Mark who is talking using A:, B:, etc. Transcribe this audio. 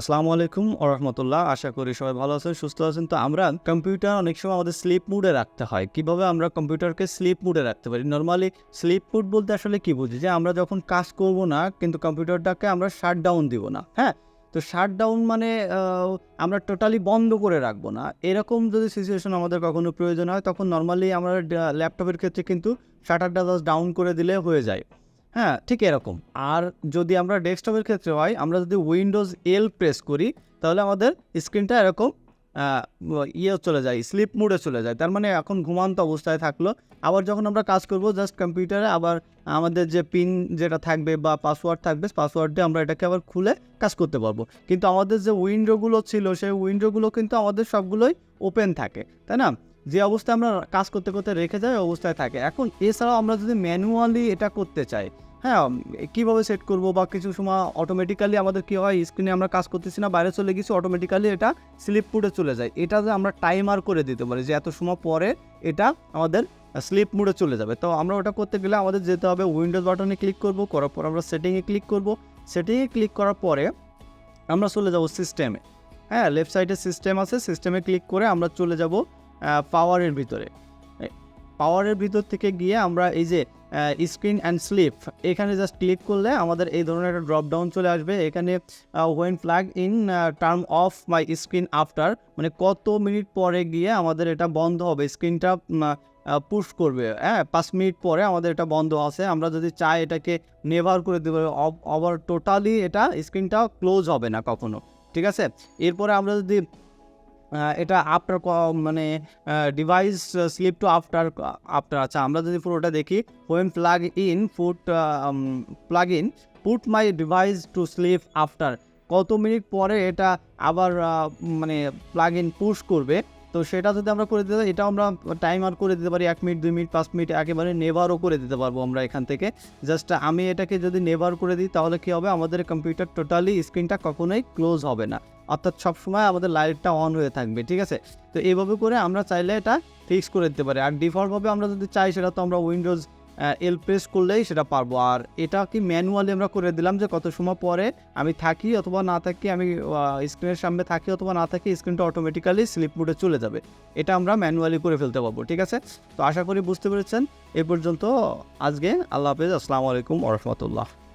A: আসসালামু আলাইকুম ওয়া রাহমাতুল্লাহ। আশা করি সবাই ভালো আছেন, সুস্থ আছেন। তো আমরা কম্পিউটার অনেক সময় আমাদের স্লিপ মুডে রাখতে হয়। কিভাবে আমরা কম্পিউটারকে স্লিপ মুডে রাখতে পারি? নরমালি স্লিপ মুড বলতে আসলে কি বুঝি? যে আমরা যখন কাজ করব না কিন্তু কম্পিউটারটাকে আমরা শাটডাউন দিব না। হ্যাঁ? তো শাটডাউন মানে আমরা টোটালি বন্ধ করে রাখবো না। এরকম যদি সিচুয়েশন আমাদের কখনো প্রয়োজন হয় তখন নরমালি আমরা ল্যাপটপের ক্ষেত্রে কিন্তু শাটারটা জাস্ট ডাউন করে দিলে হয়ে যায়। হ্যাঁ, ঠিক এরকম। আর যদি আমরা ডেস্কটপের ক্ষেত্রে হয়, আমরা যদি উইন্ডোজ এল প্রেস করি তাহলে আমাদের স্ক্রিনটা এরকম চলে যায়, স্লিপ মোডে চলে যায়। তার মানে এখন ঘুমান্ত অবস্থায় থাকলো। আবার যখন আমরা কাজ করব জাস্ট কম্পিউটারে আবার আমাদের যে পিন যেটা থাকবে বা পাসওয়ার্ড থাকবে, পাসওয়ার্ড দিয়ে আমরা এটাকে আবার খুলে কাজ করতে পারবো। কিন্তু আমাদের যে উইন্ডোগুলো ছিল সেই উইন্ডোগুলো কিন্তু আমাদের সবগুলোই ওপেন থাকে, তাই না? যে অবস্থায় আমরা কাজ করতে করতে রেখে যাই ওই অবস্থায় থাকে। এখন এছাড়াও আমরা যদি ম্যানুয়ালি এটা করতে চাই, হ্যাঁ, কীভাবে সেট করব? বা কিছু সময় অটোমেটিক্যালি আমাদের কী হয়, স্ক্রিনে আমরা কাজ করতেছি না, বাইরে চলে গেছি, অটোমেটিক্যালি এটা স্লিপ মুডে চলে যায়। এটা যে আমরা টাইমার করে দিতে পারি যে এত সময় পরে এটা আমাদের স্লিপ মুডে চলে যাবে। তো আমরা ওটা করতে গেলে আমাদের যেতে হবে উইন্ডোজ বাটনে ক্লিক করব, করার পর আমরা সেটিংয়ে ক্লিক করব। সেটিংয়ে ক্লিক করার পরে আমরা চলে যাব সিস্টেমে। হ্যাঁ, লেফট সাইডে সিস্টেম আছে, সিস্টেমে ক্লিক করে আমরা চলে যাব পাওয়ারের ভিতরে। পাওয়ারের ভিতর থেকে গিয়ে আমরা এই যে স্ক্রিন অ্যান্ড স্লিপ এখানে জাস্ট ক্লিক করলে আমাদের এই ধরনের একটা ড্রপ ডাউন চলে আসবে। এখানে when plug in turn of my screen after, মানে কত মিনিট পরে গিয়ে আমাদের এটা বন্ধ হবে, স্ক্রিনটা পুশ করবে। হ্যাঁ, 5 মিনিট পরে আমাদের এটা বন্ধ আছে। আমরা যদি চাই এটাকে নেভার করে দেবো, আবার টোটালি এটা স্ক্রিনটা ক্লোজ হবে না কখনো, ঠিক আছে? এরপরে আমরা যদি এটা আফটার মানে ডিভাইস স্লিপ টু আফটার আচ্ছা, আমরা যদি পুরোটা দেখি, when plug in put my device to sleep after, কত মিনিট পরে এটা আবার মানে প্লাগ ইন পুশ করবে। তো সেটা যদি আমরা করে দিতে পারি, এটাও আমরা টাইমার করে দিতে পারি 1 মিনিট, 2 মিনিট, 5 মিনিট, একেবারে নেভারও করে দিতে পারবো আমরা এখান থেকে। জাস্ট আমি এটাকে যদি নেভার করে দিই তাহলে কী হবে, আমাদের কম্পিউটার টোটালি স্ক্রিনটা কখনোই ক্লোজ হবে না, অর্থাৎ সবসময় আমাদের লাইটটা অন হয়ে থাকবে, ঠিক আছে? তো এইভাবে করে আমরা চাইলে এটা ফিক্স করে দিতে পারি। আর ডিফল্টভাবে আমরা যদি চাই সেটা তো আমরা উইন্ডোজ এল প্রেস করলেই সেটা পারবো। আর এটা কি ম্যানুয়ালি আমরা করে দিলাম যে কত সময় পরে আমি থাকি অথবা না থাকি, আমি স্ক্রিনের সামনে থাকি অথবা না থাকি, স্ক্রিনটা অটোমেটিক্যালি স্লিপ মোডে চলে যাবে। এটা আমরা ম্যানুয়ালি করে ফেলতে পারবো, ঠিক আছে? তো আশা করি বুঝতে পেরেছেন। এ পর্যন্ত আজকে। আল্লাহ হাফেজ। আসসালামু আলাইকুম ওয়া রাহমাতুল্লাহ।